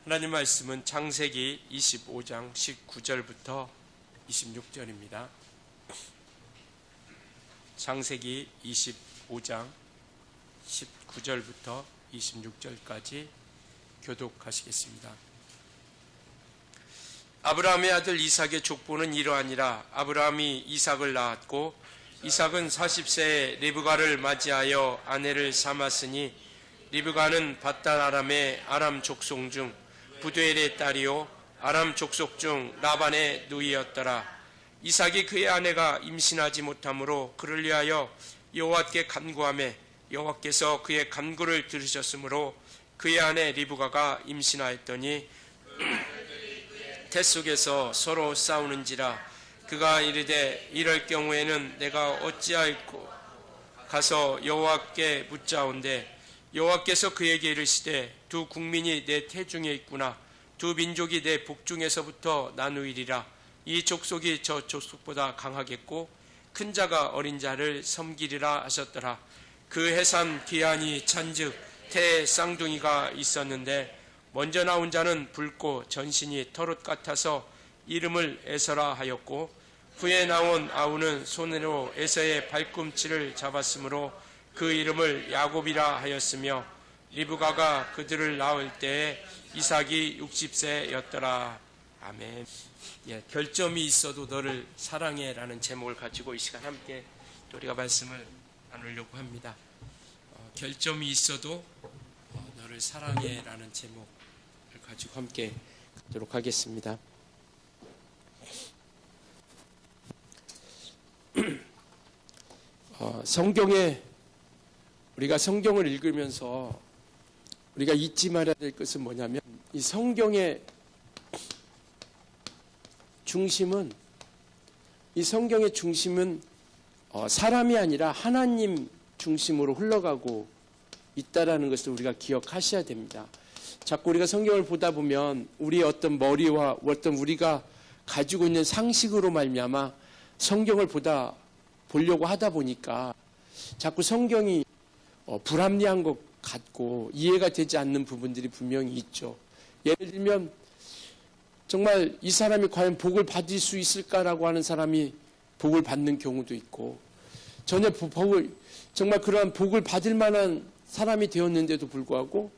하나님 말씀은 창세기 25장 19절부터 26절입니다. 창세기 25장 19절부터 26절까지 교독하시겠습니다. 아브라함의 아들 이삭의 족보는 이러하니라. 아브라함이 이삭을 낳았고 이삭은 40세에 리브가를 맞이하여 아내를 삼았으니 리브가는 밧단 아람의 아람 족속 중 부두엘의 딸이요 아람 족속 중 라반의 누이였더라. 이삭이 그의 아내가 임신하지 못하므로 그를 위하여 여호와께 간구하매 여호와께서 그의 간구를 들으셨으므로 그의 아내 리브가가 임신하였더니 태 속에서 서로 싸우는지라. 그가 이르되 이럴 경우에는 내가 어찌할꼬 가서 여호와께 묻자온대. 여호와께서 그에게 이르시되 두 국민이 내 태중에 있구나. 두 민족이 내 복중에서부터 나누이리라. 이 족속이 저 족속보다 강하겠고 큰 자가 어린 자를 섬기리라 하셨더라. 그 해산 기한이 찬즉 태에 쌍둥이가 있었는데 먼저 나온 자는 붉고 전신이 털옷 같아서 이름을 에서라 하였고 후에 나온 아우는 손으로 에서의 발꿈치를 잡았으므로 그 이름을 야곱이라 하였으며 리브가가 그들을 낳을 때에 이삭이 60세였더라. 아멘. 결점이 있어도 너를 사랑해라는 제목을 가지고 이 시간 함께 우리가 말씀을 나누려고 합니다. 결점이 있어도 너를 사랑해라는 제목을 가지고 함께 가도록 하겠습니다. 성경에 우리가 성경을 읽으면서 우리가 잊지 말아야 될 것은 뭐냐면 이 성경의 중심은 사람이 아니라 하나님 중심으로 흘러가고 있다라는 것을 우리가 기억하셔야 됩니다. 자꾸 우리가 성경을 보다 보면 우리의 어떤 머리와 어떤 우리가 가지고 있는 상식으로 말미암아 성경을 보려고 하다 보니까 자꾸 성경이 불합리한 것 같고 이해가 되지 않는 부분들이 분명히 있죠. 예를 들면 정말 이 사람이 과연 복을 받을 수 있을까라고 하는 사람이 복을 받는 경우도 있고 전혀 정말 그러한 복을 받을 만한 사람이 되었는데도 불구하고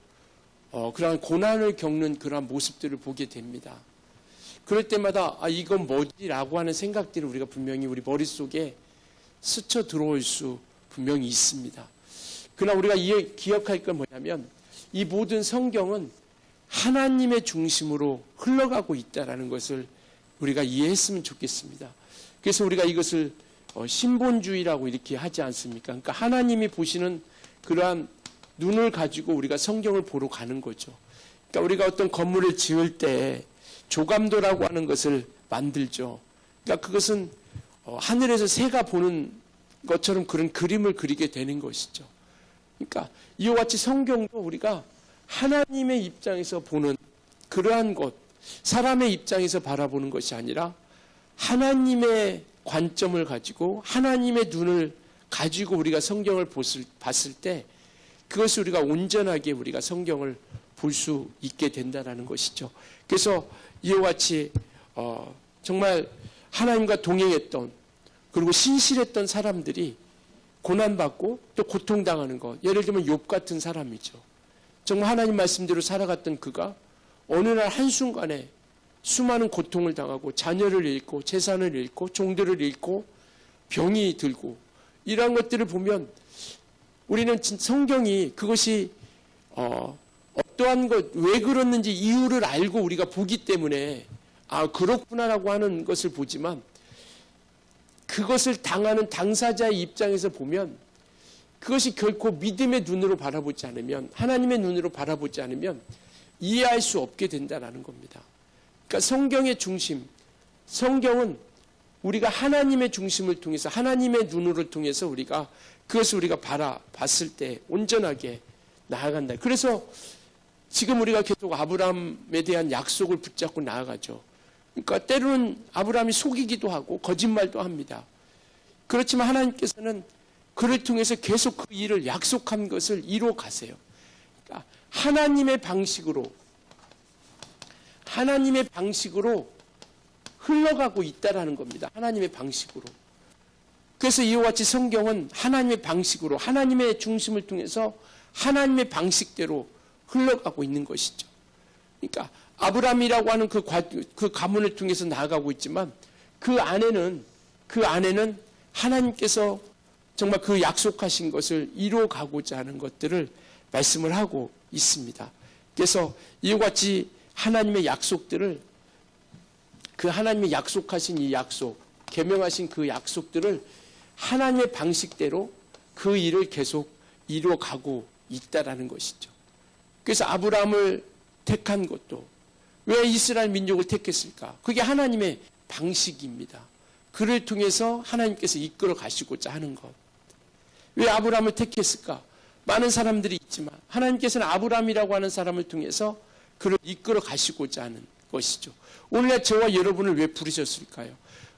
그러한 고난을 겪는 그러한 모습들을 보게 됩니다. 그럴 때마다 이건 뭐지라고 하는 생각들이 우리가 분명히 우리 머릿속에 스쳐 들어올 수 분명히 있습니다. 그러나 우리가 기억할 건 뭐냐면 이 모든 성경은 하나님의 중심으로 흘러가고 있다는 것을 우리가 이해했으면 좋겠습니다. 그래서 우리가 이것을 신본주의라고 이렇게 하지 않습니까? 그러니까 하나님이 보시는 그러한 눈을 가지고 우리가 성경을 보러 가는 거죠. 그러니까 우리가 어떤 건물을 지을 때 조감도라고 하는 것을 만들죠. 그러니까 그것은 하늘에서 새가 보는 것처럼 그런 그림을 그리게 되는 것이죠. 그러니까 이와 같이 성경도 우리가 하나님의 입장에서 보는 그러한 것, 사람의 입장에서 바라보는 것이 아니라 하나님의 관점을 가지고 하나님의 눈을 가지고 우리가 성경을 봤을 때 그것을 우리가 온전하게 우리가 성경을 볼 수 있게 된다는 것이죠. 그래서 이와 같이 정말 하나님과 동행했던 그리고 신실했던 사람들이 고난받고 또 고통당하는 것. 예를 들면 욥 같은 사람이죠. 정말 하나님 말씀대로 살아갔던 그가 어느 날 한순간에 수많은 고통을 당하고 자녀를 잃고 재산을 잃고 종들을 잃고 병이 들고 이러한 것들을 보면 우리는 성경이 그것이 어떠한 것, 왜 그랬는지 이유를 알고 우리가 보기 때문에 그렇구나라고 하는 것을 보지만 그것을 당하는 당사자의 입장에서 보면 그것이 결코 믿음의 눈으로 바라보지 않으면 하나님의 눈으로 바라보지 않으면 이해할 수 없게 된다는 겁니다. 그러니까 성경의 중심, 성경은 우리가 하나님의 중심을 통해서 하나님의 눈으로 통해서 우리가 그것을 우리가 봤을 때 온전하게 나아간다. 그래서 지금 우리가 계속 아브라함에 대한 약속을 붙잡고 나아가죠. 그러니까 때로는 아브라함이 속이기도 하고 거짓말도 합니다. 그렇지만 하나님께서는 그를 통해서 계속 그 일을 약속한 것을 이루어 가세요. 그러니까 하나님의 방식으로 하나님의 방식으로 흘러가고 있다라는 겁니다. 하나님의 방식으로. 그래서 이와 같이 성경은 하나님의 방식으로, 하나님의 중심을 통해서 하나님의 방식대로 흘러가고 있는 것이죠. 그러니까 아브라함이라고 하는 그 가문을 통해서 나아가고 있지만 그 안에는 하나님께서 정말 그 약속하신 것을 이루어가고자 하는 것들을 말씀을 하고 있습니다. 그래서 이와 같이 하나님의 약속들을, 그 하나님의 약속하신 이 약속, 계명하신 그 약속들을 하나님의 방식대로 그 일을 계속 이루어가고 있다라는 것이죠. 그래서 아브라함을 택한 것도, 왜 이스라엘 민족을 택했을까? 그게 하나님의 방식입니다. 그를 통해서 하나님께서 이끌어 가시고자 하는 것. 왜 아브라함을 택했을까? 많은 사람들이 있지만 하나님께서는 아브라함이라고 하는 사람을 통해서 그를 이끌어 가시고자 하는 것이죠. 오늘날 저와 여러분을 왜 부르셨을까요?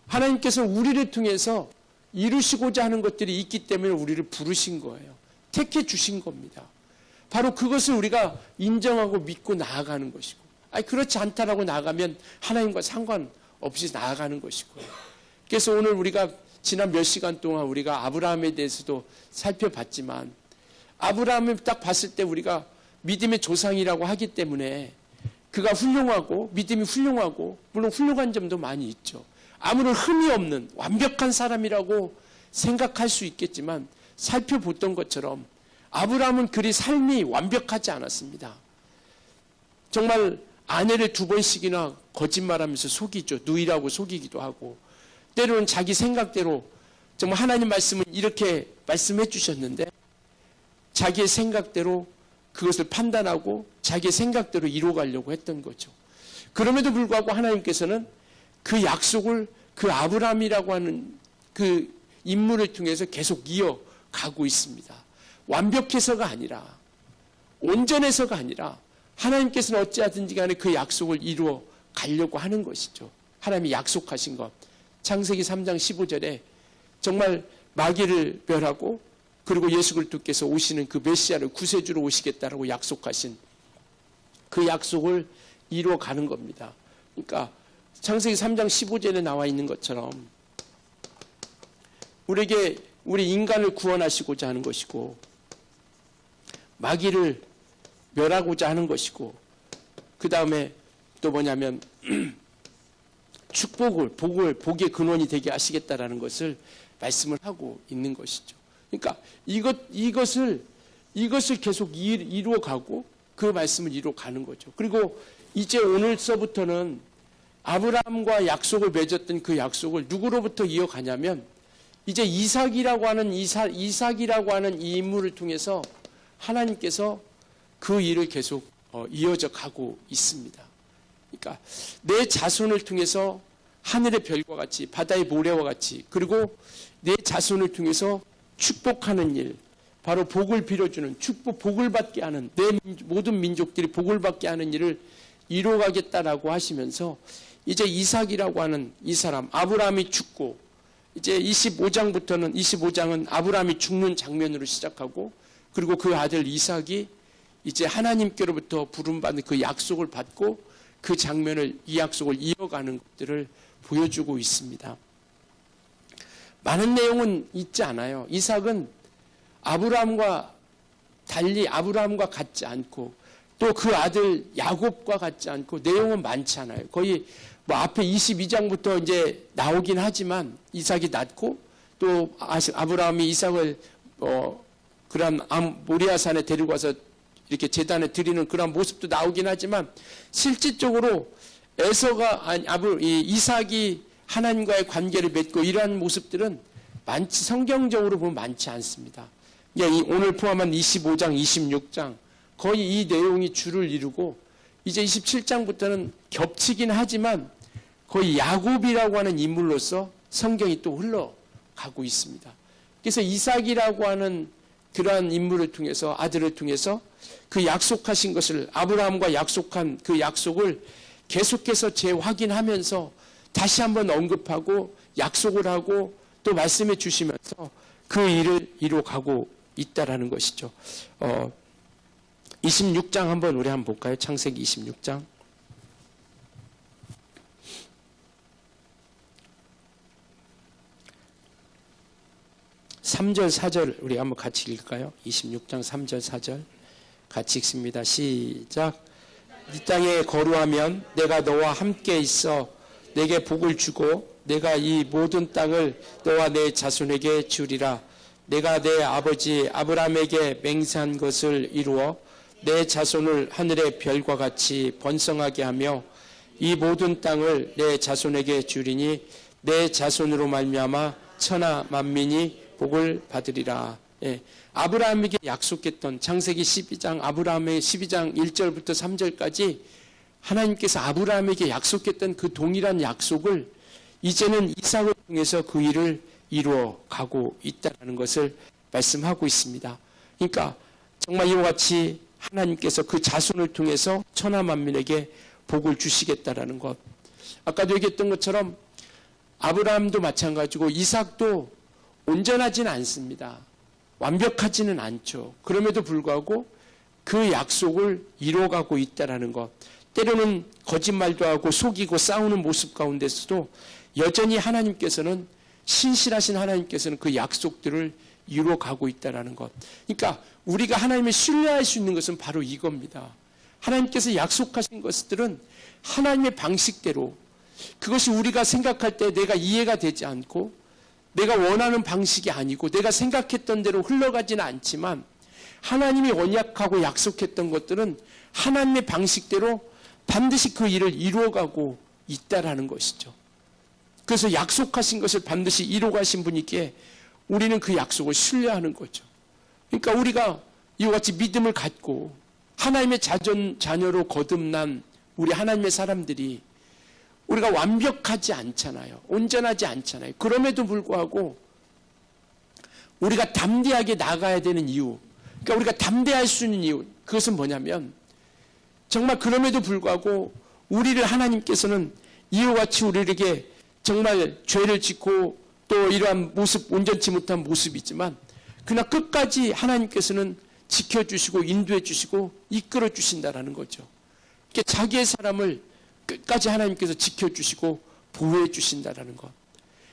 하나님께서 우리를 통해서 이루시고자 하는 것들이 있기 때문에 우리를 부르신 거예요. 택해 주신 겁니다. 바로 그것을 우리가 인정하고 믿고 나아가는 것이고, 그렇지 않다라고 나아가면 하나님과 상관없이 나아가는 것이고요. 그래서 오늘 우리가 지난 몇 시간 동안 우리가 아브라함에 대해서도 살펴봤지만, 아브라함을 딱 봤을 때 우리가 믿음의 조상이라고 하기 때문에 그가 훌륭하고, 믿음이 훌륭하고, 물론 훌륭한 점도 많이 있죠. 아무런 흠이 없는 완벽한 사람이라고 생각할 수 있겠지만 살펴봤던 것처럼 아브라함은 그리 삶이 완벽하지 않았습니다. 정말 아내를 2번씩이나 거짓말하면서 속이죠. 누이라고 속이기도 하고, 때로는 자기 생각대로, 정말 하나님 말씀은 이렇게 말씀해 주셨는데 자기의 생각대로 그것을 판단하고 자기의 생각대로 이루어가려고 했던 거죠. 그럼에도 불구하고 하나님께서는 그 약속을 그 아브라함이라고 하는 그 인물을 통해서 계속 이어가고 있습니다. 완벽해서가 아니라, 온전해서가 아니라 하나님께서는 어찌하든지 간에 그 약속을 이루어 가려고 하는 것이죠. 하나님이 약속하신 것. 창세기 3장 15절에 정말 마귀를 멸하고 그리고 예수 그리스도께서 오시는 그 메시아를 구세주로 오시겠다라고 약속하신 그 약속을 이루어 가는 겁니다. 그러니까 창세기 3장 15절에 나와 있는 것처럼 우리에게 우리 인간을 구원하시고자 하는 것이고, 마귀를 멸하고자 하는 것이고, 그 다음에 또 뭐냐면 축복을, 복의 근원이 되게 하시겠다라는 것을 말씀을 하고 있는 것이죠. 그러니까 이것을 계속 이루어가고 그 말씀을 이루어가는 거죠. 그리고 이제 오늘서부터는 아브라함과 약속을 맺었던 그 약속을 누구로부터 이어가냐면 이제 이삭이라고 하는 이 인물을 통해서 하나님께서 그 일을 계속 이어져 가고 있습니다. 그러니까 내 자손을 통해서 하늘의 별과 같이, 바다의 모래와 같이, 그리고 내 자손을 통해서 축복하는 일, 바로 복을 빌어주는, 복을 받게 하는, 내 모든 민족들이 복을 받게 하는 일을 이루어가겠다라고 하시면서 이제 이삭이라고 하는 이 사람, 아브라함이 죽고, 이제 25장은 아브라함이 죽는 장면으로 시작하고, 그리고 그 아들 이삭이 이제 하나님께로부터 부름받는 그 약속을 받고 그 장면을, 이 약속을 이어가는 것들을 보여주고 있습니다. 많은 내용은 있지 않아요. 이삭은 아브라함과 달리, 아브라함과 같지 않고 또 그 아들 야곱과 같지 않고 내용은 많지 않아요. 거의 뭐 앞에 22장부터 이제 나오긴 하지만 이삭이 낳고 또 아브라함이 이삭을 그런 모리아산에 데리고 와서 이렇게 제단에 드리는 그런 모습도 나오긴 하지만 실질적으로 이삭이 하나님과의 관계를 맺고 이러한 모습들은 성경적으로 보면 많지 않습니다. 오늘 포함한 25장, 26장 거의 이 내용이 주를 이루고 이제 27장부터는 겹치긴 하지만 거의 야곱이라고 하는 인물로서 성경이 또 흘러가고 있습니다. 그래서 이삭이라고 하는 그러한 인물을 통해서, 아들을 통해서 그 약속하신 것을, 아브라함과 약속한 그 약속을 계속해서 재확인하면서 다시 한번 언급하고 약속을 하고 또 말씀해 주시면서 그 일을 이루어가고 있다라는 것이죠. 26장 우리 한번 볼까요? 창세기 26장. 3절 4절 우리 한번 같이 읽을까요? 26장 3절 4절 같이 읽습니다. 시작. 이 땅에 거류하면 내가 너와 함께 있어 내게 복을 주고 내가 이 모든 땅을 너와 내 자손에게 주리라. 내가 내 아버지 아브라함에게 맹세한 것을 이루어 내 자손을 하늘의 별과 같이 번성하게 하며 이 모든 땅을 내 자손에게 주리니 내 자손으로 말미암아 천하 만민이 복을 받으리라. 예. 아브라함에게 약속했던 창세기 12장 아브라함의 12장 1절부터 3절까지 하나님께서 아브라함에게 약속했던 그 동일한 약속을 이제는 이삭을 통해서 그 일을 이루어 가고 있다는 것을 말씀하고 있습니다. 그러니까 정말 이와 같이 하나님께서 그 자손을 통해서 천하 만민에게 복을 주시겠다라는 것. 아까도 얘기했던 것처럼 아브라함도 마찬가지고 이삭도 온전하지는 않습니다. 완벽하지는 않죠. 그럼에도 불구하고 그 약속을 이루어가고 있다라는 것. 때로는 거짓말도 하고 속이고 싸우는 모습 가운데서도 여전히 하나님께서는 신실하신 하나님께서는 그 약속들을 이루어가고 있다라는 것. 그러니까 우리가 하나님을 신뢰할 수 있는 것은 바로 이겁니다. 하나님께서 약속하신 것들은 하나님의 방식대로 그것이 우리가 생각할 때 내가 이해가 되지 않고 내가 원하는 방식이 아니고 내가 생각했던 대로 흘러가지는 않지만 하나님이 언약하고 약속했던 것들은 하나님의 방식대로 반드시 그 일을 이루어가고 있다라는 것이죠. 그래서 약속하신 것을 반드시 이루어가신 분이기에 우리는 그 약속을 신뢰하는 거죠. 그러니까 우리가 이와 같이 믿음을 갖고 하나님의 자녀로 거듭난 우리 하나님의 사람들이 우리가 완벽하지 않잖아요. 온전하지 않잖아요. 그럼에도 불구하고 우리가 담대하게 나가야 되는 이유, 그러니까 우리가 담대할 수 있는 이유, 그것은 뭐냐면 정말 그럼에도 불구하고 우리를 하나님께서는 이와 같이 우리에게 정말 죄를 짓고 또 이러한 모습, 온전치 못한 모습이지만 그러나 끝까지 하나님께서는 지켜주시고 인도해 주시고 이끌어 주신다라는 거죠. 이렇게 자기의 사람을 끝까지 하나님께서 지켜주시고 보호해 주신다라는 것.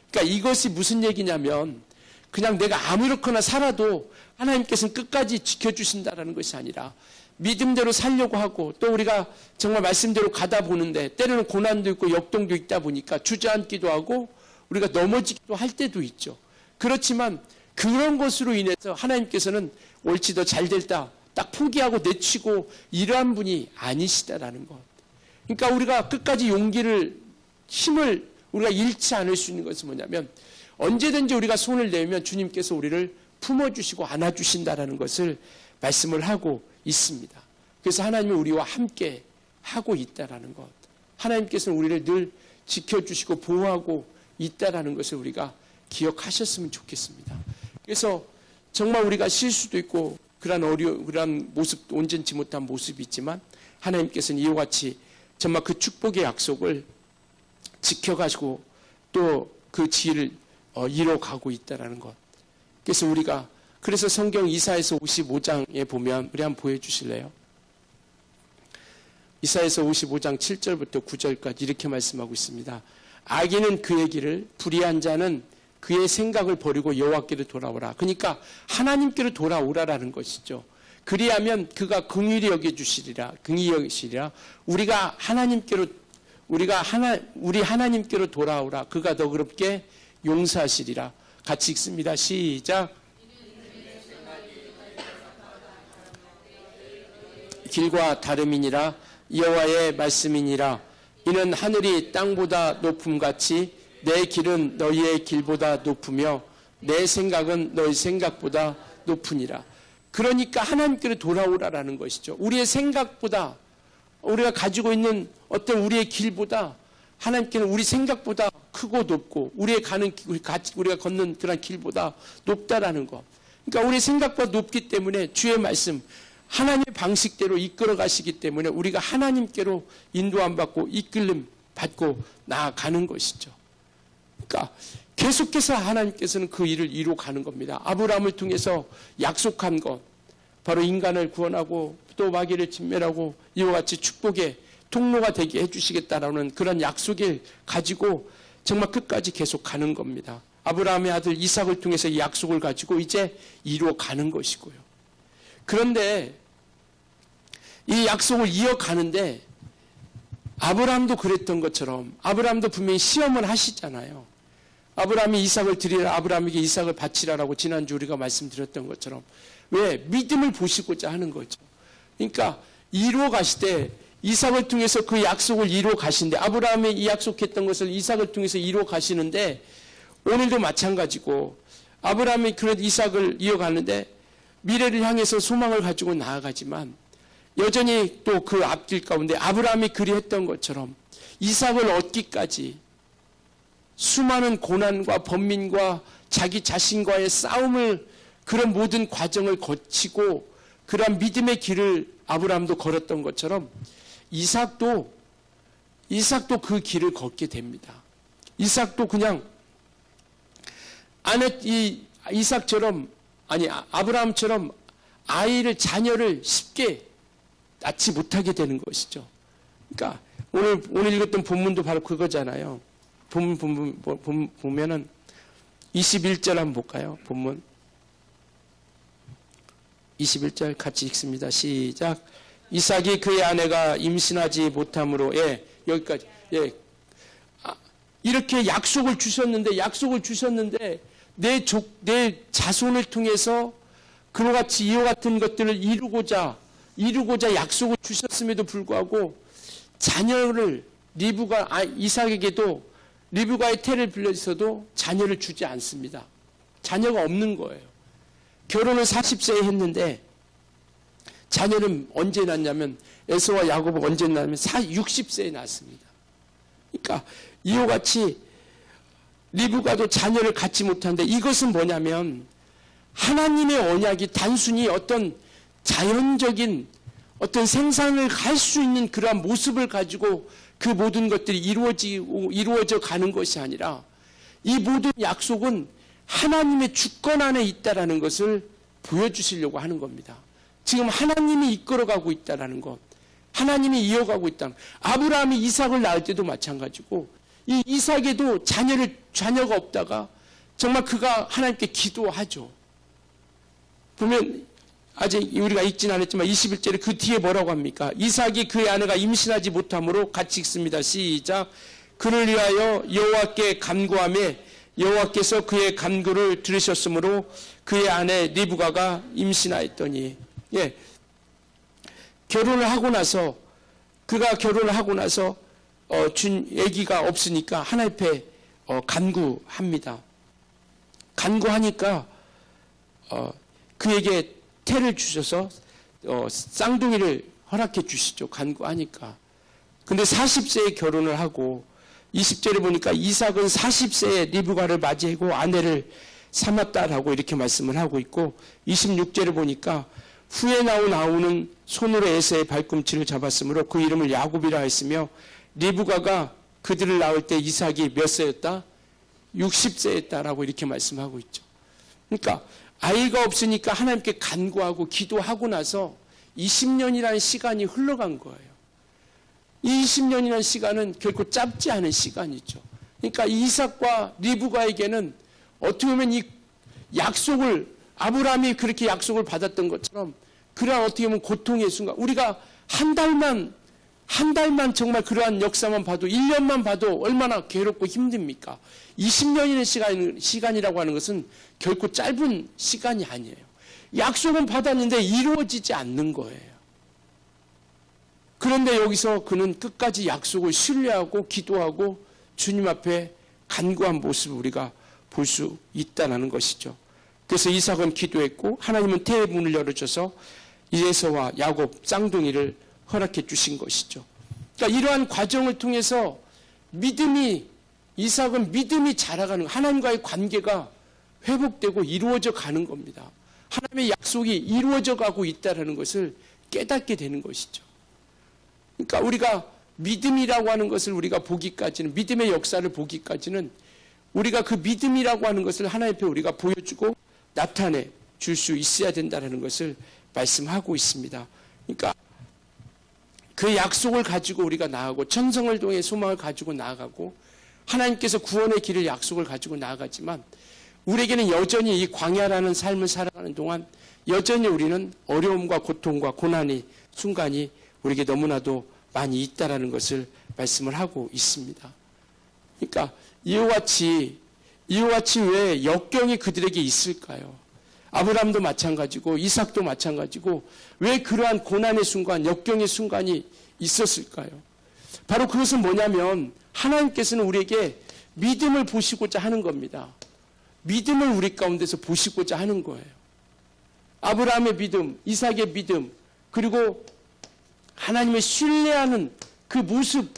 그러니까 이것이 무슨 얘기냐면 그냥 내가 아무렇거나 살아도 하나님께서는 끝까지 지켜주신다라는 것이 아니라 믿음대로 살려고 하고 또 우리가 정말 말씀대로 가다 보는데 때로는 고난도 있고 역동도 있다 보니까 주저앉기도 하고 우리가 넘어지기도 할 때도 있죠. 그렇지만 그런 것으로 인해서 하나님께서는 옳지 더 잘 됐다 딱 포기하고 내치고 이러한 분이 아니시다라는 것. 그러니까 우리가 끝까지 용기를 힘을 우리가 잃지 않을 수 있는 것은 뭐냐면 언제든지 우리가 손을 내면 주님께서 우리를 품어주시고 안아주신다라는 것을 말씀을 하고 있습니다. 그래서 하나님은 우리와 함께 하고 있다라는 것. 하나님께서는 우리를 늘 지켜주시고 보호하고 있다라는 것을 우리가 기억하셨으면 좋겠습니다. 그래서 정말 우리가 실수도 있고 그러한 모습, 온전치 못한 모습이 있지만 하나님께서는 이와 같이 정말 그 축복의 약속을 지켜가시고 또 그 지혜를 이뤄가고 있다라는 것. 그래서 성경 이사야서 55장에 보면 우리 한번 보여주실래요? 이사야서 55장 7절부터 9절까지 이렇게 말씀하고 있습니다. 악인은 그의 길을, 불의한 자는 그의 생각을 버리고 여호와께로 돌아오라. 그러니까 하나님께로 돌아오라라는 것이죠. 그리하면 그가 긍휼히 여겨주시리라. 긍휼히 여기시리라. 우리 하나님께로 돌아오라. 그가 너그럽게 용서하시리라. 같이 읽습니다. 시작. 길과 다름이니라. 여호와의 말씀이니라. 이는 하늘이 땅보다 높음같이 내 길은 너희의 길보다 높으며 내 생각은 너희 생각보다 높으니라. 그러니까 하나님께로 돌아오라라는 것이죠. 우리의 생각보다 우리가 가지고 있는 어떤 우리의 길보다 하나님께는 우리 생각보다 크고 높고 우리가 걷는 그런 길보다 높다라는 것. 그러니까 우리 생각보다 높기 때문에 주의 말씀 하나님의 방식대로 이끌어 가시기 때문에 우리가 하나님께로 인도함 받고 이끌림 받고 나아가는 것이죠. 그러니까 계속해서 하나님께서는 그 일을 이루어 가는 겁니다. 아브라함을 통해서 약속한 것, 바로 인간을 구원하고 또 마귀를 진멸하고 이와 같이 축복의 통로가 되게 해주시겠다라는 그런 약속을 가지고 정말 끝까지 계속 가는 겁니다. 아브라함의 아들 이삭을 통해서 이 약속을 가지고 이제 이루어가는 것이고요. 그런데 이 약속을 이어가는데 아브라함도 그랬던 것처럼 아브라함도 분명히 시험을 하시잖아요. 아브라함이 이삭을 드리라, 아브라함에게 이삭을 바치라라고 지난주 우리가 말씀드렸던 것처럼 왜? 믿음을 보시고자 하는 거죠. 그러니까 이루어 가실 때 이삭을 통해서 그 약속을 이루어 가시는데 아브라함이 이 약속했던 것을 이삭을 통해서 이루어 가시는데 오늘도 마찬가지고 아브라함이 그런 이삭을 이어가는데 미래를 향해서 소망을 가지고 나아가지만 여전히 또 그 앞길 가운데 아브라함이 그리했던 것처럼 이삭을 얻기까지 수많은 고난과 번민과 자기 자신과의 싸움을 그런 모든 과정을 거치고 그런 믿음의 길을 아브라함도 걸었던 것처럼 이삭도 그 길을 걷게 됩니다. 이삭도 그냥 이삭처럼 아니 아브라함처럼 자녀를 쉽게 낳지 못하게 되는 것이죠. 그러니까 오늘 읽었던 본문도 바로 그거잖아요. 본문 보면은 21절 한번 볼까요? 본문 21절 같이 읽습니다. 시작. 이삭이 그의 아내가 임신하지 못함으로 여기까지 이렇게 약속을 주셨는데 내 자손을 통해서 그와 같이 이와 같은 것들을 이루고자 약속을 주셨음에도 불구하고 자녀를 이삭에게도 리브가의 태를 빌려서도 자녀를 주지 않습니다. 자녀가 없는 거예요. 결혼을 40세에 했는데 자녀는 언제 낳냐면 에서와 야곱은 언제 낳냐면 60세에 낳습니다. 그러니까 이와 같이 리브가도 자녀를 갖지 못하는데 이것은 뭐냐면 하나님의 언약이 단순히 어떤 자연적인 어떤 생산을 갈 수 있는 그러한 모습을 가지고 그 모든 것들이 이루어져 가는 것이 아니라 이 모든 약속은 하나님의 주권 안에 있다라는 것을 보여주시려고 하는 겁니다. 지금 하나님이 이끌어가고 있다라는 것, 하나님이 이어가고 있다는 것. 아브라함이 이삭을 낳을 때도 마찬가지고 이 이삭에도 자녀가 없다가 정말 그가 하나님께 기도하죠. 보면 아직 우리가 읽진 않았지만 21절에 그 뒤에 뭐라고 합니까? 이삭이 그의 아내가 임신하지 못함으로 같이 읽습니다. 시작. 그를 위하여 여호와께 간구하며 여호와께서 그의 간구를 들으셨으므로 그의 아내 리브가가 임신하였더니 결혼을 하고 나서 준 아기가 없으니까 하나님 앞에 간구합니다. 간구하니까 그에게 태를 주셔서 쌍둥이를 허락해 주시죠. 간구하니까. 근데 40세에 결혼을 하고 20절에 보니까 이삭은 40세에 리브가를 맞이하고 아내를 삼았다라고 이렇게 말씀을 하고 있고 26절에 보니까 후에 나온 아우는 손으로 에서의 발꿈치를 잡았으므로 그 이름을 야곱이라 했으며 리브가가 그들을 낳을 때 이삭이 몇 세였다? 60세였다라고 이렇게 말씀하고 있죠. 그러니까 아이가 없으니까 하나님께 간구하고 기도하고 나서 20년이라는 시간이 흘러간 거예요. 이 20년이라는 시간은 결코 짧지 않은 시간이죠. 그러니까 이삭과 리브가에게는 어떻게 보면 이 약속을 아브라함이 그렇게 약속을 받았던 것처럼 그러한 어떻게 보면 고통의 순간 우리가 한 달만 정말 그러한 역사만 봐도 1년만 봐도 얼마나 괴롭고 힘듭니까? 20년이라는 시간이라고 하는 것은 결코 짧은 시간이 아니에요. 약속은 받았는데 이루어지지 않는 거예요. 그런데 여기서 그는 끝까지 약속을 신뢰하고 기도하고 주님 앞에 간구한 모습을 우리가 볼 수 있다는 것이죠. 그래서 이삭은 기도했고 하나님은 태의 문을 열어줘서 에서와 야곱 쌍둥이를 허락해 주신 것이죠. 그러니까 이러한 과정을 통해서 이삭은 믿음이 자라가는 하나님과의 관계가 회복되고 이루어져 가는 겁니다. 하나님의 약속이 이루어져 가고 있다는 것을 깨닫게 되는 것이죠. 그러니까 우리가 믿음이라고 하는 것을 우리가 보기까지는 믿음의 역사를 보기까지는 우리가 그 믿음이라고 하는 것을 하나님 앞에 우리가 보여주고 나타내 줄 수 있어야 된다는 것을 말씀하고 있습니다. 그러니까 그 약속을 가지고 우리가 나아가고 천성을 통해 소망을 가지고 나아가고 하나님께서 구원의 길을 약속을 가지고 나아가지만 우리에게는 여전히 이 광야라는 삶을 살아가는 동안 여전히 우리는 어려움과 고통과 고난의 순간이 우리에게 너무나도 많이 있다라는 것을 말씀을 하고 있습니다. 그러니까 이와 같이 왜 역경이 그들에게 있을까요? 아브라함도 마찬가지고 이삭도 마찬가지고 왜 그러한 고난의 순간, 역경의 순간이 있었을까요? 바로 그것은 뭐냐면 하나님께서는 우리에게 믿음을 보시고자 하는 겁니다. 믿음을 우리 가운데서 보시고자 하는 거예요. 아브라함의 믿음, 이삭의 믿음, 그리고 하나님의 신뢰하는 그 모습,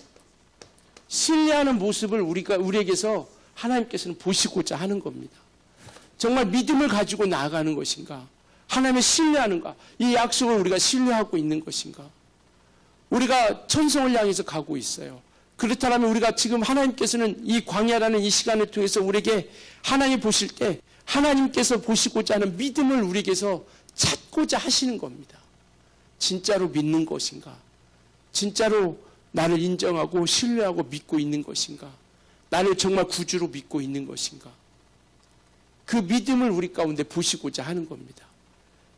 신뢰하는 모습을 우리에게서 하나님께서는 보시고자 하는 겁니다. 정말 믿음을 가지고 나아가는 것인가? 하나님을 신뢰하는가? 이 약속을 우리가 신뢰하고 있는 것인가? 우리가 천성을 향해서 가고 있어요. 그렇다면 우리가 지금 하나님께서는 이 광야라는 이 시간을 통해서 우리에게 하나님 보실 때 하나님께서 보시고자 하는 믿음을 우리에게서 찾고자 하시는 겁니다. 진짜로 믿는 것인가? 진짜로 나를 인정하고 신뢰하고 믿고 있는 것인가? 나를 정말 구주로 믿고 있는 것인가? 그 믿음을 우리 가운데 보시고자 하는 겁니다.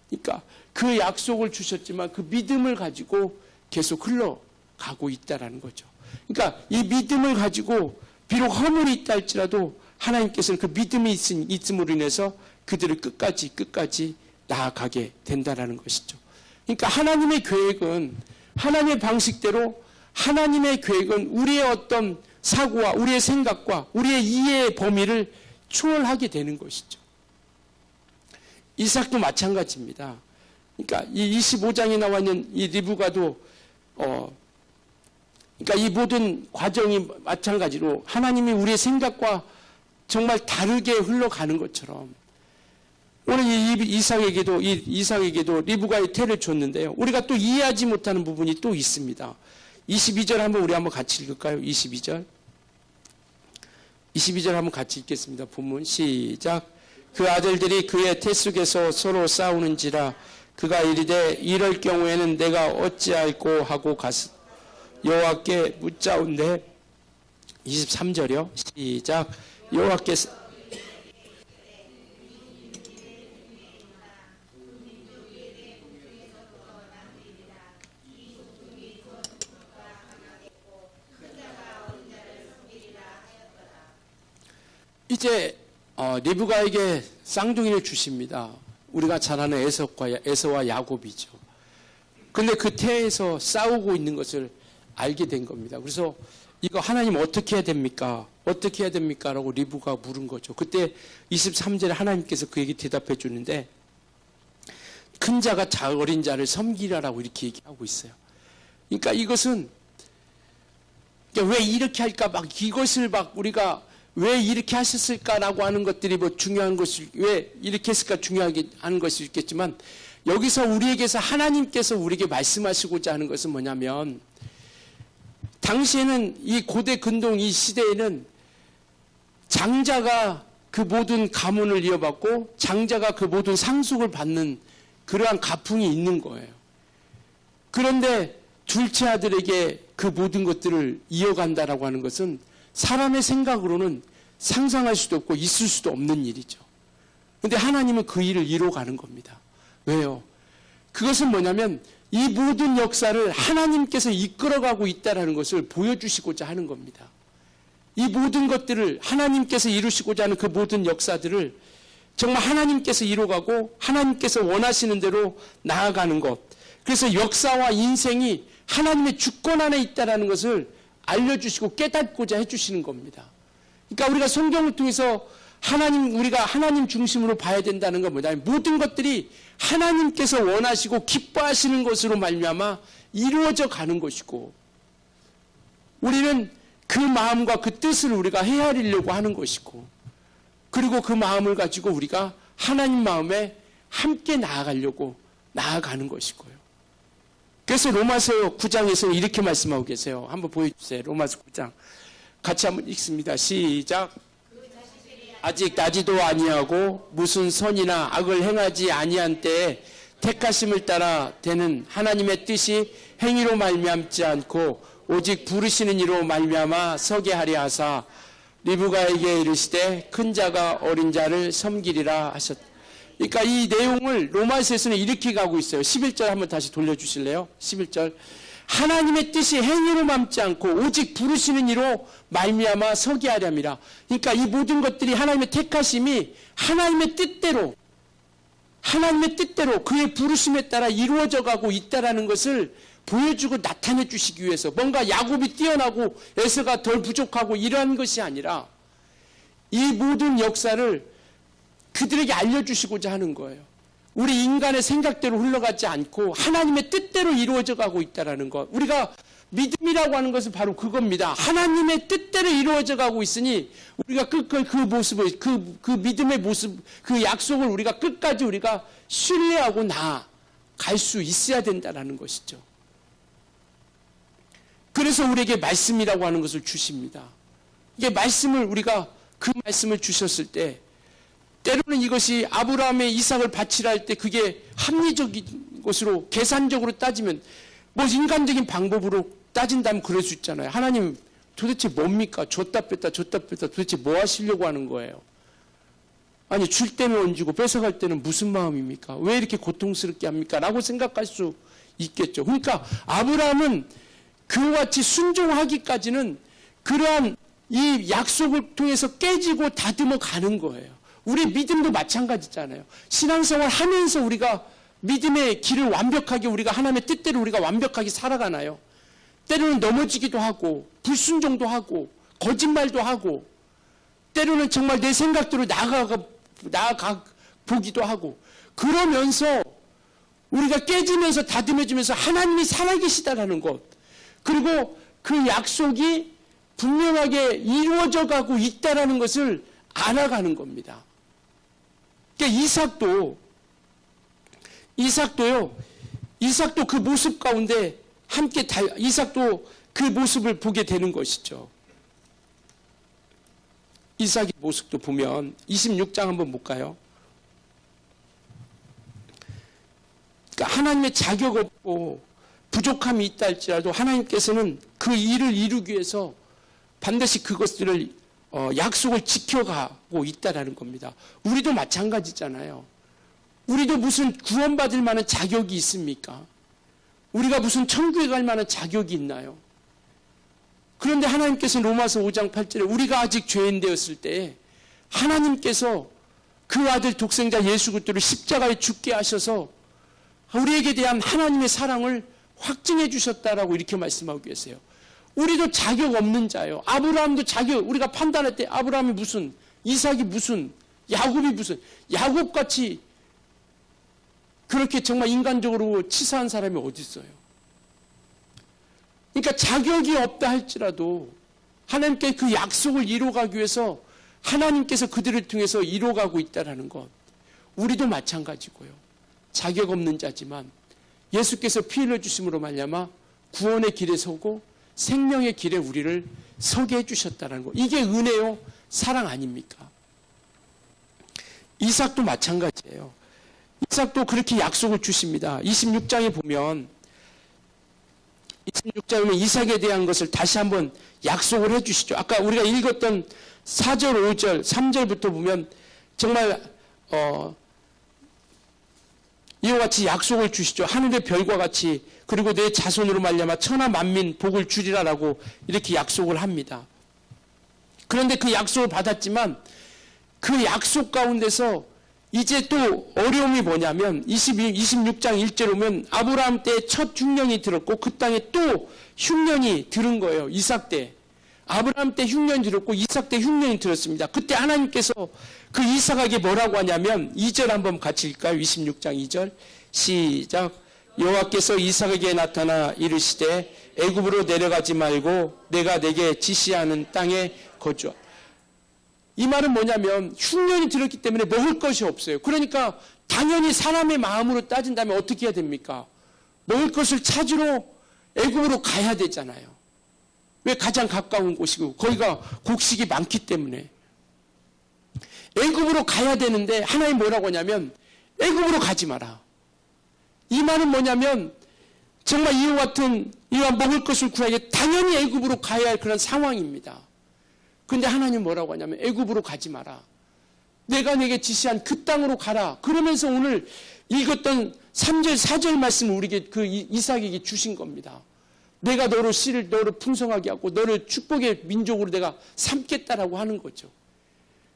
그러니까 그 약속을 주셨지만 그 믿음을 가지고 계속 흘러가고 있다라는 거죠. 그러니까 이 믿음을 가지고 비록 허물이 있다 할지라도 하나님께서는 그 믿음이 있음으로 인해서 그들을 끝까지 나아가게 된다라는 것이죠. 그러니까 하나님의 계획은 하나님의 방식대로 하나님의 계획은 우리의 어떤 사고와 우리의 생각과 우리의 이해의 범위를 초월하게 되는 것이죠. 이삭도 마찬가지입니다. 그러니까 이 25장에 나와 있는 이 리브가도 그러니까 이 모든 과정이 마찬가지로 하나님이 우리의 생각과 정말 다르게 흘러가는 것처럼 오늘 이 이삭에게도 리브가의 태를 줬는데요. 우리가 또 이해하지 못하는 부분이 또 있습니다. 22절 우리 한번 같이 읽을까요? 22절 한번 같이 읽겠습니다. 본문 시작. 그 아들들이 그의 태 속에서 서로 싸우는지라 그가 이르되 이럴 경우에는 내가 어찌할꼬 하고 가서 여호와께 묻자온대. 23절이요. 시작. 여호와께서 이제 리브가에게 쌍둥이를 주십니다. 우리가 잘 아는 에서와 야곱이죠. 그런데 그 태에서 싸우고 있는 것을 알게 된 겁니다. 그래서 이거 하나님 어떻게 해야 됩니까? 어떻게 해야 됩니까? 라고 리브가 물은 거죠. 그때 23절에 하나님께서 그에게 대답해 주는데 큰 자가 어린 자를 섬기라라고 이렇게 얘기하고 있어요. 그러니까 이것은 왜 이렇게 할까 이것을 우리가 왜 이렇게 하셨을까라고 하는 것들이 중요한 것을 왜 이렇게 했을까 중요하게 하는 것이 있겠지만 여기서 우리에게서 하나님께서 우리에게 말씀하시고자 하는 것은 뭐냐면 당시에는 이 고대 근동 이 시대에는 장자가 그 모든 가문을 이어받고 장자가 그 모든 상속을 받는 그러한 가풍이 있는 거예요. 그런데 둘째 아들에게 그 모든 것들을 이어간다라고 하는 것은 사람의 생각으로는 상상할 수도 없고 있을 수도 없는 일이죠. 그런데 하나님은 그 일을 이뤄가는 겁니다. 왜요? 그것은 뭐냐면 이 모든 역사를 하나님께서 이끌어가고 있다는 것을 보여주시고자 하는 겁니다. 이 모든 것들을 하나님께서 이루시고자 하는 그 모든 역사들을 정말 하나님께서 이뤄가고 하나님께서 원하시는 대로 나아가는 것. 그래서 역사와 인생이 하나님의 주권 안에 있다는 것을 알려주시고 깨닫고자 해주시는 겁니다. 그러니까 우리가 성경을 통해서 우리가 하나님 중심으로 봐야 된다는 건 뭐냐면 모든 것들이 하나님께서 원하시고 기뻐하시는 것으로 말미암아 이루어져 가는 것이고 우리는 그 마음과 그 뜻을 우리가 헤아리려고 하는 것이고 그리고 그 마음을 가지고 우리가 하나님 마음에 함께 나아가는 것이고요. 그래서 로마서 9장에서 이렇게 말씀하고 계세요. 한번 보여주세요. 로마서 9장 같이 한번 읽습니다. 시작. 아직 나지도 아니하고 무슨 선이나 악을 행하지 아니한 때에 택하심을 따라 되는 하나님의 뜻이 행위로 말미암지 않고 오직 부르시는 이로 말미암아 서게 하려 하사 리브가에게 이르시되 큰 자가 어린 자를 섬기리라 하셨다. 그러니까 이 내용을 로마서에서는 이렇게 가고 있어요. 11절 한번 다시 돌려주실래요? 11절. 하나님의 뜻이 행위로 맘지 않고 오직 부르시는 이로 말미암아 서게 하렴이라. 그러니까 이 모든 것들이 하나님의 택하심이 하나님의 뜻대로 그의 부르심에 따라 이루어져 가고 있다라는 것을 보여주고 나타내 주시기 위해서, 뭔가 야곱이 뛰어나고 에서가 덜 부족하고 이러한 것이 아니라 이 모든 역사를 그들에게 알려주시고자 하는 거예요. 우리 인간의 생각대로 흘러가지 않고 하나님의 뜻대로 이루어져 가고 있다는 것. 우리가 믿음이라고 하는 것은 바로 그겁니다. 하나님의 뜻대로 이루어져 가고 있으니 우리가 끝까지 그 모습을, 그 믿음의 모습, 그 약속을 우리가 끝까지 우리가 신뢰하고 나아갈 수 있어야 된다는 것이죠. 그래서 우리에게 말씀이라고 하는 것을 주십니다. 이게 말씀을 우리가 그 말씀을 주셨을 때, 때로는 이것이 아브라함의 이삭을 바치라 할 때 그게 합리적인 것으로 계산적으로 따지면, 뭐 인간적인 방법으로 따진다면 그럴 수 있잖아요. 하나님 도대체 뭡니까? 줬다 뺐다 도대체 뭐 하시려고 하는 거예요? 아니, 줄 때는 얹고 뺏어갈 때는 무슨 마음입니까? 왜 이렇게 고통스럽게 합니까? 라고 생각할 수 있겠죠. 그러니까 아브라함은 그와 같이 순종하기까지는 그러한 이 약속을 통해서 깨지고 다듬어 가는 거예요. 우리 믿음도 마찬가지잖아요. 신앙생활 하면서 우리가 믿음의 길을 완벽하게 우리가 하나님의 뜻대로 우리가 완벽하게 살아가나요? 때로는 넘어지기도 하고 불순종도 하고 거짓말도 하고 때로는 정말 내 생각대로 나아가 보기도 하고, 그러면서 우리가 깨지면서 다듬어지면서 하나님이 살아계시다라는 것, 그리고 그 약속이 분명하게 이루어져 가고 있다라는 것을 알아가는 겁니다. 그러니까 이삭도요, 그 모습 가운데 함께 이삭도 그 모습을 보게 되는 것이죠. 이삭의 모습도 보면 26장 한번 볼까요? 그러니까 하나님의 자격 없고 부족함이 있다 할지라도 하나님께서는 그 일을 이루기 위해서 반드시 그것들을 약속을 지켜가고 있다라는 겁니다. 우리도 마찬가지잖아요. 우리도 무슨 구원받을 만한 자격이 있습니까? 우리가 무슨 천국에 갈 만한 자격이 있나요? 그런데 하나님께서 로마서 5장 8절에 우리가 아직 죄인 되었을 때 하나님께서 그 아들 독생자 예수 그리스도를 십자가에 죽게 하셔서 우리에게 대한 하나님의 사랑을 확증해 주셨다라고 이렇게 말씀하고 계세요. 우리도 자격 없는 자예요. 아브라함도 우리가 판단할 때 아브라함이 무슨, 이삭이 무슨, 야곱이 무슨, 야곱같이 그렇게 정말 인간적으로 치사한 사람이 어디 있어요? 그러니까 자격이 없다 할지라도 하나님께 그 약속을 이루어가기 위해서 하나님께서 그들을 통해서 이루어가고 있다는 것. 우리도 마찬가지고요. 자격 없는 자지만 예수께서 피 흘려주심으로 말미암아 구원의 길에 서고 생명의 길에 우리를 서게 해주셨다는 것. 이게 은혜요, 사랑 아닙니까? 이삭도 마찬가지예요. 이삭도 그렇게 약속을 주십니다. 26장에 보면 이삭에 대한 것을 다시 한번 약속을 해주시죠. 아까 우리가 읽었던 4절, 5절, 3절부터 보면 정말 이와 같이 약속을 주시죠. 하늘의 별과 같이, 그리고 내 자손으로 말미암아 천하 만민 복을 주리라라고 이렇게 약속을 합니다. 그런데 그 약속을 받았지만 그 약속 가운데서 이제 또 어려움이 뭐냐면 26장 1절 오면 아브라함 때 첫 흉년이 들었고 그 땅에 또 흉년이 들은 거예요. 이삭 때. 아브라함 때 흉년이 들었고 이삭 때 흉년이 들었습니다. 그때 하나님께서 그 이삭에게 뭐라고 하냐면 2절 한번 같이 읽을까요? 26장 2절 시작. 여호와께서 이삭에게 나타나 이르시되 애굽으로 내려가지 말고 내가 내게 지시하는 땅에 거주하라. 이 말은 뭐냐면 흉년이 들었기 때문에 먹을 것이 없어요. 그러니까 당연히 사람의 마음으로 따진다면 어떻게 해야 됩니까? 먹을 것을 찾으러 애굽으로 가야 되잖아요. 왜? 가장 가까운 곳이고 거기가 곡식이 많기 때문에 애굽으로 가야 되는데 하나님 뭐라고 하냐면 애굽으로 가지 마라. 이 말은 뭐냐면 정말 이와 먹을 것을 구하기 당연히 애굽으로 가야 할 그런 상황입니다. 근데 하나님 뭐라고 하냐면 애굽으로 가지 마라. 내가 내게 지시한 그 땅으로 가라. 그러면서 오늘 읽었던 3절, 4절 말씀을 우리에게 그 이삭에게 주신 겁니다. 내가 너를 풍성하게 하고 너를 축복의 민족으로 내가 삼겠다라고 하는 거죠.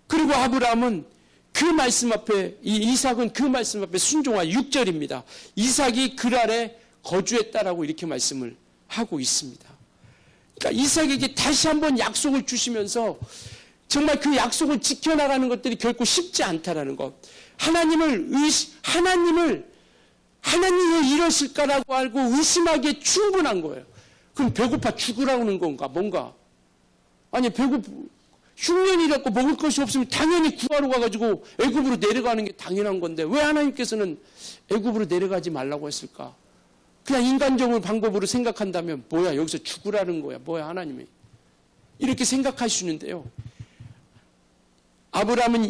그리고 아브라함은 그 말씀 앞에, 이삭은 그 말씀 앞에 순종한 6절입니다. 이삭이 그 아래 거주했다라고 이렇게 말씀을 하고 있습니다. 그러니까 이삭에게 다시 한번 약속을 주시면서 정말 그 약속을 지켜나가는 것들이 결코 쉽지 않다라는 것. 하나님이 왜 이러실까라고 알고 의심하기에 충분한 거예요. 그럼 배고파 죽으라는 건가? 뭔가? 아니, 흉년이라고 먹을 것이 없으면 당연히 구하러 가가지고 애굽으로 내려가는 게 당연한 건데 왜 하나님께서는 애굽으로 내려가지 말라고 했을까? 그냥 인간적인 방법으로 생각한다면 뭐야, 여기서 죽으라는 거야, 뭐야, 하나님이. 이렇게 생각하시는데요. 아브라함은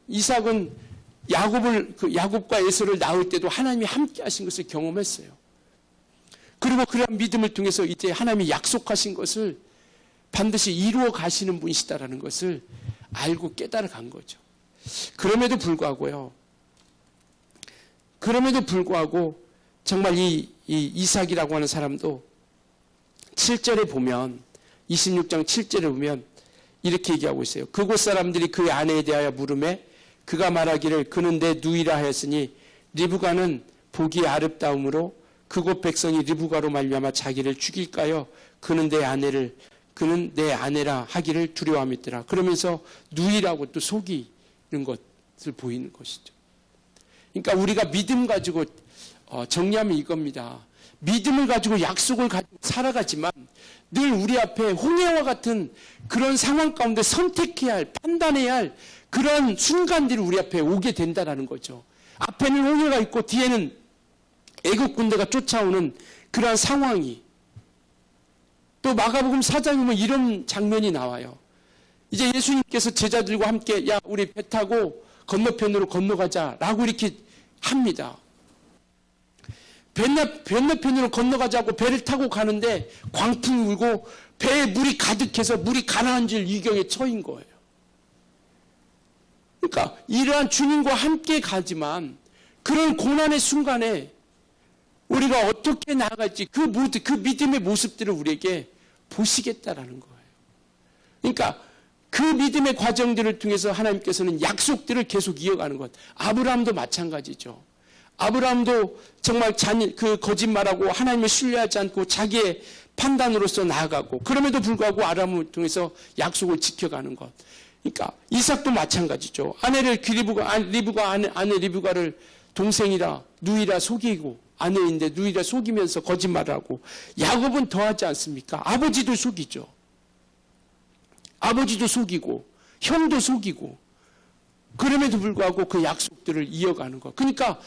이삭은 야곱과 에서를 낳을 때도 하나님이 함께 하신 것을 경험했어요. 그리고 그러한 믿음을 통해서 이제 하나님이 약속하신 것을 반드시 이루어 가시는 분이시다라는 것을 알고 깨달아 간 거죠. 그럼에도 불구하고 정말 이 이삭이라고 하는 사람도 7절에 보면 26장 7절에 보면 이렇게 얘기하고 있어요. 그곳 사람들이 그의 아내에 대하여 물으매 그가 말하기를 그는 내 누이라 하였으니 리브가는 보기에 아름다움으로 그곳 백성이 리브가로 말미암아 자기를 죽일까요? 그는 내 아내라 하기를 두려워함이더라. 그러면서 누이라고 또 속이는 것을 보이는 것이죠. 그러니까 우리가 믿음 가지고 정리하면 이겁니다. 믿음을 가지고 약속을 가지고 살아가지만 늘 우리 앞에 홍해와 같은 그런 상황 가운데 선택해야 할, 판단해야 할 그런 순간들이 우리 앞에 오게 된다는 거죠. 앞에는 홍해가 있고 뒤에는 애국 군대가 쫓아오는 그러한 상황이, 또 마가복음 4장에 보면 이런 장면이 나와요. 이제 예수님께서 제자들과 함께 야 우리 배 타고 건너편으로 건너가자라고 이렇게 합니다. 건너편으로 건너가자고 배를 타고 가는데 광풍이 불고 배에 물이 가득해서 물이 가라앉을 위경에 처인 거예요. 그러니까 이러한 주님과 함께 가지만 그런 고난의 순간에 우리가 어떻게 나아갈지 그 믿음의 모습들을 우리에게 보시겠다라는 거예요. 그러니까 그 믿음의 과정들을 통해서 하나님께서는 약속들을 계속 이어가는 것. 아브라함도 마찬가지죠. 아브라함도 정말 거짓말하고 하나님을 신뢰하지 않고 자기의 판단으로서 나아가고, 그럼에도 불구하고 아브라함을 통해서 약속을 지켜가는 것. 그러니까 이삭도 마찬가지죠. 아내 리브가를 동생이라 누이라 속이고, 아내인데 누이라 속이면서 거짓말을 하고, 야곱은 더하지 않습니까? 아버지도 속이죠. 아버지도 속이고 형도 속이고, 그럼에도 불구하고 그 약속들을 이어가는 것. 그러니까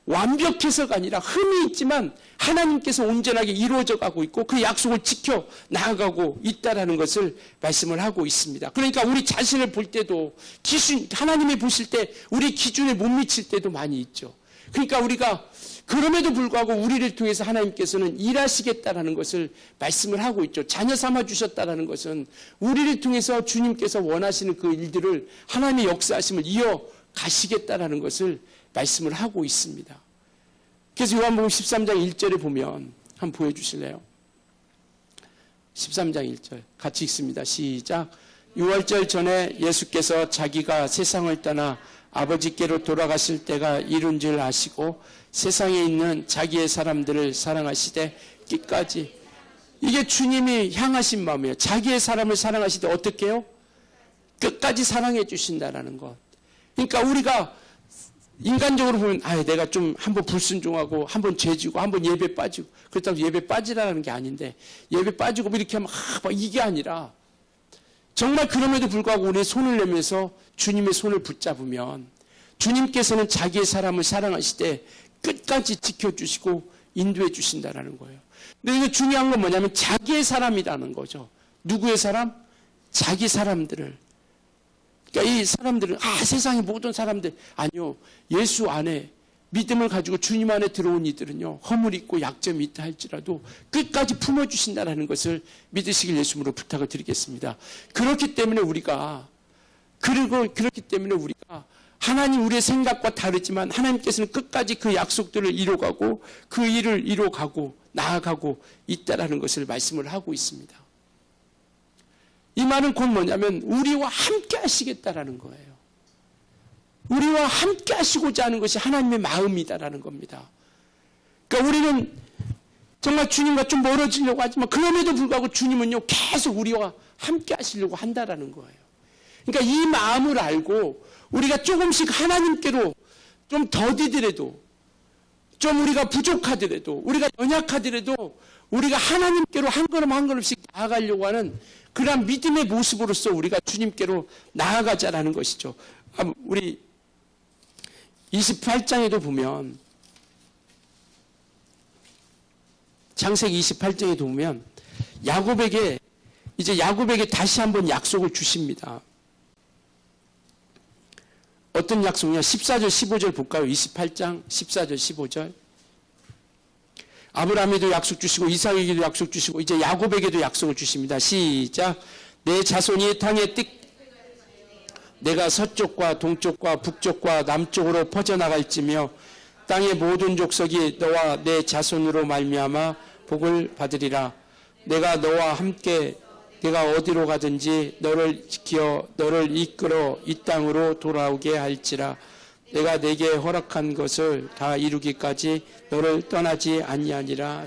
완벽해서가 아니라 흠이 있지만 하나님께서 온전하게 이루어져 가고 있고 그 약속을 지켜 나아가고 있다라는 것을 말씀을 하고 있습니다. 그러니까 우리 자신을 볼 때도 하나님이 보실 때 우리 기준에 못 미칠 때도 많이 있죠. 그러니까 우리가 그럼에도 불구하고 우리를 통해서 하나님께서는 일하시겠다라는 것을 말씀을 하고 있죠. 자녀 삼아 주셨다라는 것은 우리를 통해서 주님께서 원하시는 그 일들을 하나님의 역사하심을 이어가시겠다라는 것을 말씀을 하고 있습니다. 그래서 요한복음 13장 1절에 보면 한번 보여주실래요? 13장 1절 같이 읽습니다. 시작. 6월절 전에 예수께서 자기가 세상을 떠나 아버지께로 돌아가실 때가 이른 줄 아시고 세상에 있는 자기의 사람들을 사랑하시되 끝까지. 이게 주님이 향하신 마음이에요. 자기의 사람을 사랑하시되 어떻게 해요? 끝까지 사랑해 주신다라는 것. 그러니까 우리가 인간적으로 보면 내가 좀 한번 불순종하고 한번 죄지고 한번 예배 빠지고 그렇다고 예배 빠지라는 게 아닌데, 예배 빠지고 이렇게 하면 이게 아니라 정말 그럼에도 불구하고 우리 손을 내면서 주님의 손을 붙잡으면 주님께서는 자기의 사람을 사랑하시되 끝까지 지켜주시고 인도해 주신다는 거예요. 근데 이거 중요한 건 뭐냐면 자기의 사람이라는 거죠. 누구의 사람? 자기 사람들을. 그러니까 이 사람들은 세상의 모든 사람들, 아니요, 예수 안에 믿음을 가지고 주님 안에 들어온 이들은요, 허물이 있고 약점이 있다 할지라도 끝까지 품어주신다라는 것을 믿으시길 예수님으로 부탁을 드리겠습니다. 그렇기 때문에 우리가 하나님 우리의 생각과 다르지만 하나님께서는 끝까지 그 약속들을 이뤄가고 그 일을 이뤄가고 나아가고 있다라는 것을 말씀을 하고 있습니다. 이 말은 곧 뭐냐면 우리와 함께 하시겠다라는 거예요. 우리와 함께 하시고자 하는 것이 하나님의 마음이다라는 겁니다. 그러니까 우리는 정말 주님과 좀 멀어지려고 하지만 그럼에도 불구하고 주님은요 계속 우리와 함께 하시려고 한다라는 거예요. 그러니까 이 마음을 알고 우리가 조금씩 하나님께로 좀 더디더라도, 좀 우리가 부족하더라도, 우리가 연약하더라도 우리가 하나님께로 한 걸음 한 걸음씩 나아가려고 하는 그러한 믿음의 모습으로서 우리가 주님께로 나아가자라는 것이죠. 우리 28장에도 보면, 창세기 28장에도 보면 야곱에게 다시 한번 약속을 주십니다. 어떤 약속이냐? 14절 15절 볼까요? 28장 14절 15절. 아브라함에도 약속 주시고 이삭에게도 약속 주시고 이제 야곱에게도 약속을 주십니다. 시작. 내 자손이 땅의 내가 서쪽과 동쪽과 북쪽과 남쪽으로 퍼져나갈지며 땅의 모든 족속이 너와 내 자손으로 말미암아 복을 받으리라. 내가 너와 함께 내가 어디로 가든지 너를 지켜 너를 이끌어 이 땅으로 돌아오게 할지라. 내가 내게 허락한 것을 다 이루기까지 너를 떠나지 아니하니라.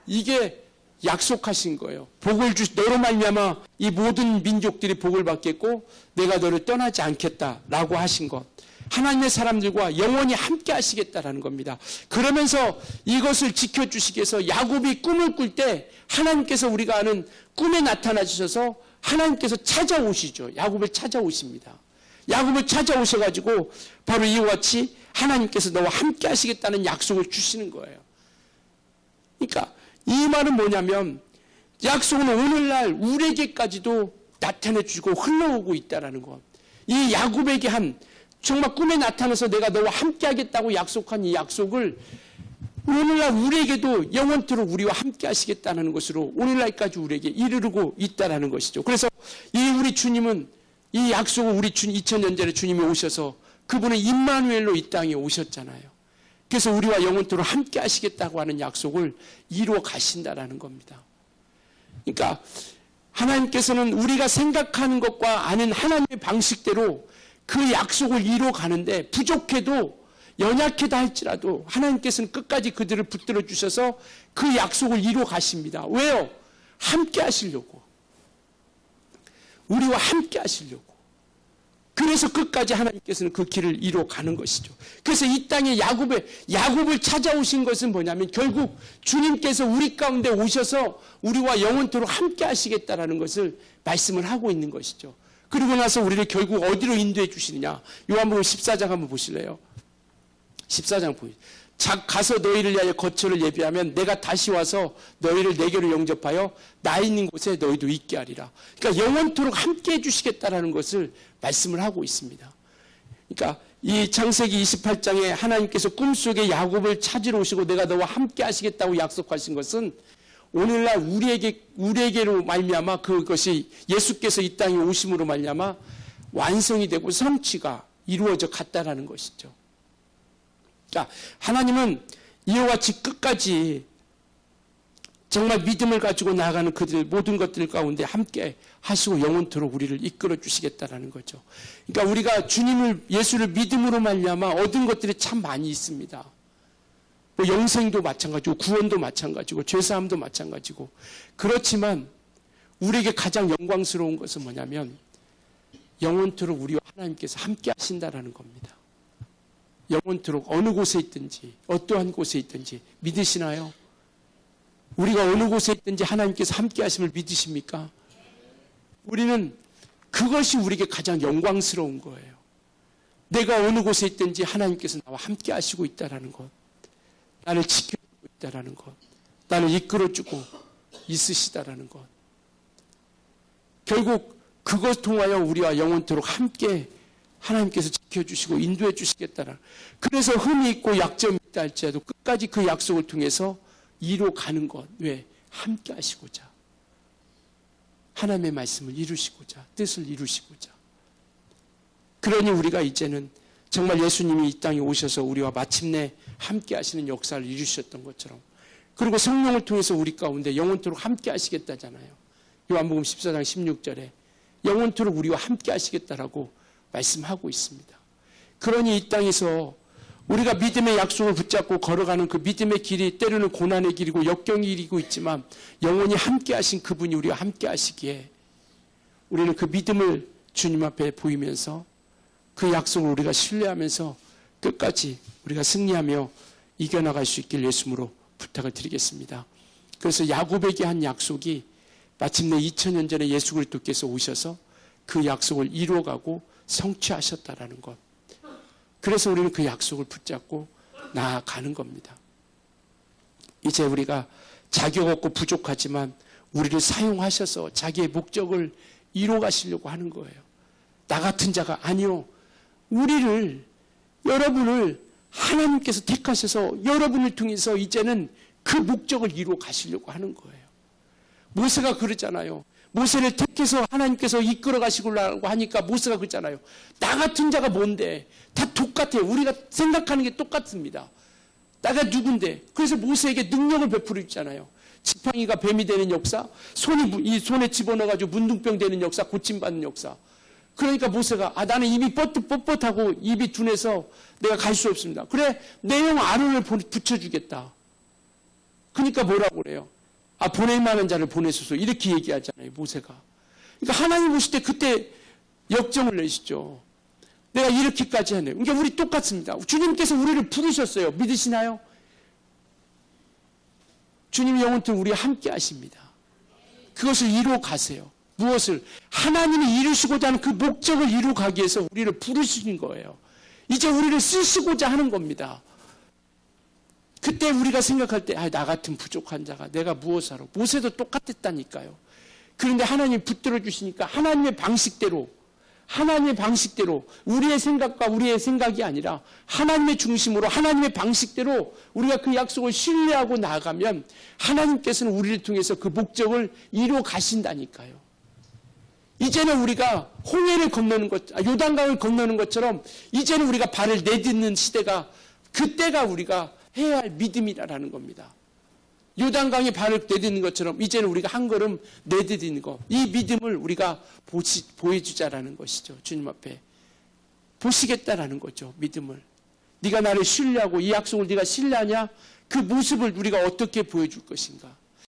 이게 약속하신 거예요. 복을 너로 말미암아 이 모든 민족들이 복을 받겠고 내가 너를 떠나지 않겠다라고 하신 것. 하나님의 사람들과 영원히 함께 하시겠다라는 겁니다. 그러면서 이것을 지켜주시기 위해서 야곱이 꿈을 꿀 때 하나님께서 우리가 아는 꿈에 나타나셔서 하나님께서 찾아오시죠. 야곱을 찾아오십니다. 야곱을 찾아오셔가지고 바로 이와 같이 하나님께서 너와 함께 하시겠다는 약속을 주시는 거예요. 그러니까 이 말은 뭐냐면 약속은 오늘날 우리에게까지도 나타내주고 흘러오고 있다는 것. 이 야곱에게 한 정말 꿈에 나타나서 내가 너와 함께 하겠다고 약속한 이 약속을 오늘날 우리에게도 영원토록 우리와 함께 하시겠다는 것으로 오늘날까지 우리에게 이르르고 있다는 것이죠. 그래서 이 우리 주님은 이 약속을 우리 2000년 전에 주님이 오셔서 그분은 임마누엘로 이 땅에 오셨잖아요. 그래서 우리와 영원토록 함께 하시겠다고 하는 약속을 이루어 가신다라는 겁니다. 그러니까 하나님께서는 우리가 생각하는 것과 아는 하나님의 방식대로 그 약속을 이루어 가는데 부족해도 연약하다 할지라도 하나님께서는 끝까지 그들을 붙들어 주셔서 그 약속을 이루어 가십니다. 왜요? 함께 하시려고. 우리와 함께 하시려고. 그래서 끝까지 하나님께서는 그 길을 이루어 가는 것이죠. 그래서 이 땅에 야곱을 찾아오신 것은 뭐냐면 결국 주님께서 우리 가운데 오셔서 우리와 영원토록 함께 하시겠다라는 것을 말씀을 하고 있는 것이죠. 그리고 나서 우리를 결국 어디로 인도해 주시느냐. 요한복음 14장 한번 보실래요? 14장 보세요. 가서 너희를 위하여 거처를 예비하면 내가 다시 와서 너희를 내게로 영접하여 나 있는 곳에 너희도 있게 하리라. 그러니까 영원토록 함께 해주시겠다라는 것을 말씀을 하고 있습니다. 그러니까 이 창세기 28장에 하나님께서 꿈속에 야곱을 찾으러 오시고 내가 너와 함께 하시겠다고 약속하신 것은 오늘날 우리에게로 말미암아 그것이 예수께서 이 땅에 오심으로 말미암아 완성이 되고 성취가 이루어져 갔다라는 것이죠. 그러니까 하나님은 이와 같이 끝까지 정말 믿음을 가지고 나아가는 그들 모든 것들 가운데 함께 하시고 영원토록 우리를 이끌어 주시겠다라는 거죠. 그러니까 우리가 예수를 믿음으로 말미암아 얻은 것들이 참 많이 있습니다. 뭐 영생도 마찬가지고 구원도 마찬가지고 죄사함도 마찬가지고 그렇지만 우리에게 가장 영광스러운 것은 뭐냐면 영원토록 우리와 하나님께서 함께 하신다라는 겁니다. 영원토록 어느 곳에 있든지 어떠한 곳에 있든지 믿으시나요? 우리가 어느 곳에 있든지 하나님께서 함께 하심을 믿으십니까? 우리는 그것이 우리에게 가장 영광스러운 거예요. 내가 어느 곳에 있든지 하나님께서 나와 함께 하시고 있다는 것, 나를 지켜주고 있다는 것, 나를 이끌어주고 있으시다는 것. 결국 그것 통하여 우리와 영원토록 함께 하나님께서 지켜주시고 인도해 주시겠다라. 그래서 흠이 있고 약점이 있다 할지라도 끝까지 그 약속을 통해서 이뤄가는 것. 왜? 함께 하시고자. 하나님의 말씀을 이루시고자. 뜻을 이루시고자. 그러니 우리가 이제는 정말 예수님이 이 땅에 오셔서 우리와 마침내 함께 하시는 역사를 이루셨던 것처럼, 그리고 성령을 통해서 우리 가운데 영원토록 함께 하시겠다잖아요. 요한복음 14장 16절에 영원토록 우리와 함께 하시겠다라고 말씀하고 있습니다. 그러니 이 땅에서 우리가 믿음의 약속을 붙잡고 걸어가는 그 믿음의 길이 때로는 고난의 길이고 역경의 길이고 있지만 영원히 함께 하신 그분이 우리와 함께 하시기에 우리는 그 믿음을 주님 앞에 보이면서 그 약속을 우리가 신뢰하면서 끝까지 우리가 승리하며 이겨나갈 수 있길 예수님으로 부탁을 드리겠습니다. 그래서 야곱에게 한 약속이 마침내 2000년 전에 예수 그리스도께서 오셔서 그 약속을 이루어가고 성취하셨다라는 것. 그래서 우리는 그 약속을 붙잡고 나아가는 겁니다. 이제 우리가 자격 없고 부족하지만 우리를 사용하셔서 자기의 목적을 이루어가시려고 하는 거예요. 나 같은 자가 아니요. 우리를, 여러분을 하나님께서 택하셔서 여러분을 통해서 이제는 그 목적을 이루어 가시려고 하는 거예요. 모세가 그러잖아요. 모세를 택해서 하나님께서 이끌어 가시려고 하니까 모세가 그러잖아요. 나 같은 자가 뭔데? 다 똑같아요. 우리가 생각하는 게 똑같습니다. 나가 누군데? 그래서 모세에게 능력을 베풀어 있잖아요. 지팡이가 뱀이 되는 역사, 이 손에 집어넣어가지고 문둥병 되는 역사, 고침받는 역사. 그러니까 모세가 나는 입이 뻣뻣하고 입이 둔해서 내가 갈 수 없습니다. 그래, 내 형 아론을 붙여주겠다. 그러니까 뭐라고 그래요? 보낼 만한 자를 보내소서. 이렇게 얘기하잖아요, 모세가. 그러니까 하나님 오실 때 그때 역정을 내시죠. 내가 이렇게까지 하네요. 그러니까 우리 똑같습니다. 주님께서 우리를 부르셨어요. 믿으시나요? 주님이 영원토록 우리와 함께 하십니다. 그것을 이루어 가세요. 무엇을? 하나님이 이루시고자 하는 그 목적을 이루어 가기 위해서 우리를 부르신 거예요. 이제 우리를 쓰시고자 하는 겁니다. 그때 우리가 생각할 때 나 같은 부족한 자가 내가 무엇을 하러. 모세도 똑같았다니까요. 그런데 하나님이 붙들어 주시니까 하나님의 방식대로 우리의 생각과 우리의 생각이 아니라 하나님의 중심으로 하나님의 방식대로 우리가 그 약속을 신뢰하고 나아가면 하나님께서는 우리를 통해서 그 목적을 이루어 가신다니까요. 이제는 우리가 홍해를 건너는 요단강을 건너는 것처럼 이제는 우리가 발을 내딛는 시대가, 그때가 우리가 해야 할 믿음이라는 겁니다. 요단강에 발을 내딛는 것처럼 이제는 우리가 한 걸음 내딛는 것, 이 믿음을 우리가 보여주자라는 것이죠. 주님 앞에 보시겠다라는 거죠. 믿음을. 네가 나를 신뢰하고 이 약속을 네가 신뢰하냐? 그 모습을 우리가 어떻게 보여줄 것인가?